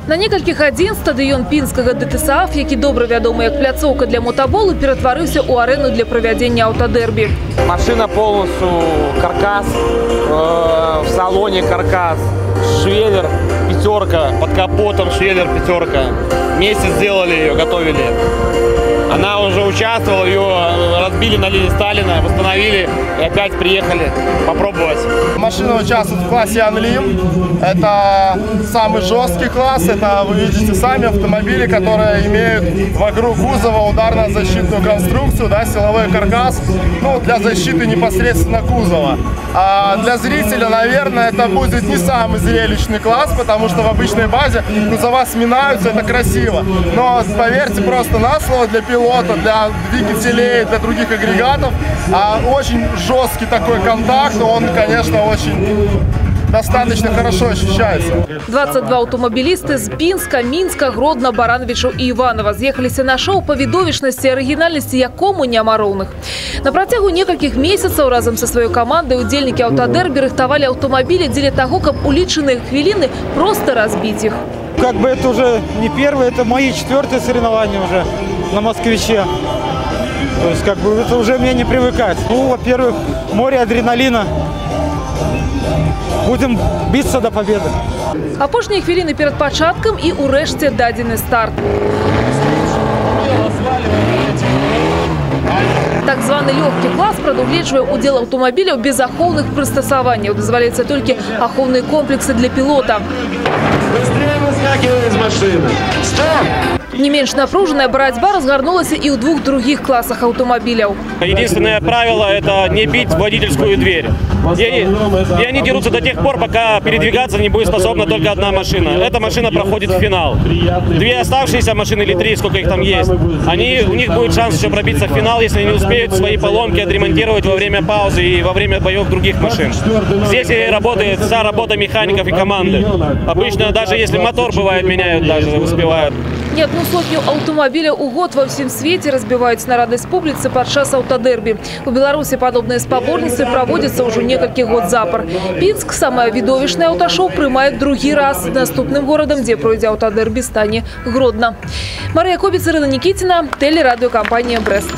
На некалькіх адзін стадыён пінскага ДТСАФ, які добра вядомы як пляцоўка для мотаболу, ператварыўся ў арэну для правядзення аўтадэрбі. Машина полностью каркас, в салоне каркас, швеллер пятерка, под капотом швеллер пятерка. Месяц сделали ее, готовили. Она уже участвовала, ее разбили на линии Сталина, восстановили и опять приехали попробовать. Машина участвует в классе Анлим. Это самый жесткий класс. Это вы видите сами автомобили, которые имеют вокруг кузова ударно-защитную конструкцию, да, силовой каркас, ну, для защиты непосредственно кузова. А для зрителя, наверное, это будет не самый зрелищный класс, потому что в обычной базе кузова сминаются, это красиво. Но поверьте просто на слово, для пилота, для двигателей, для других агрегатов, очень жесткий такой контакт, он, конечно, очень достаточно хорошо ощущается. 22 аўтамабілісты з Пінска, Мінска, Гродна, Барановичаў і Іванова з'ехаліся на шоу па відовішчнасці і арыгінальнасці, якому няма роўных. На працягу некалькіх месяцаў разам са сваёй камандай удзельнікі аўтадэрбі рыхтавалі аўтамабілі дзеля таго, каб у лічаныя хвіліны просто разбіць іх. Как бы это уже не первое, это мои 4-е соревнования уже на «Москвиче». То есть как бы это уже мне не привыкать. Ну, во-первых, море адреналина. Будем биться до победы. Апошнія хвіліны перад пачаткам і ўрэшце дадзены старт. Так званы лёгкі клас прадугледжвае ўдзел аўтамабіляў без ахоўных прыстасаванняў. Дазваляецца толькі ахоўныя комплексы для пілота. Не менш напруженная борьба разгорнулась и у двух других классах автомобилей. Единственное правило – это не бить водительскую дверь. И они дерутся до тех пор, пока передвигаться не будет способна только одна машина. Эта машина проходит в финал. Две оставшиеся машины или три, сколько их там есть, у них будет шанс еще пробиться в финал, если они успеют свои поломки отремонтировать во время паузы и во время боев других машин. Здесь и работает вся работа механиков и команды. Обычно даже если мотор бывает меняют, даже успевают. Не одну сотню аўтамабіляў у год ва ўсім свеце разбіваюць на радасць публіцы падчас аўтадэрбі. У Беларусі падобныя спаборніцтвы праводзяцца ўжо некалькі год запар. Пінск, самае відовішчнае аўташоу, прымае другі раз. Наступным горадам, дзе пройдзе аўтадэрбі, стане Гродна. Марыя Кобец, Ірына Нікіціна, тэлерадыёкампанія «Брэст».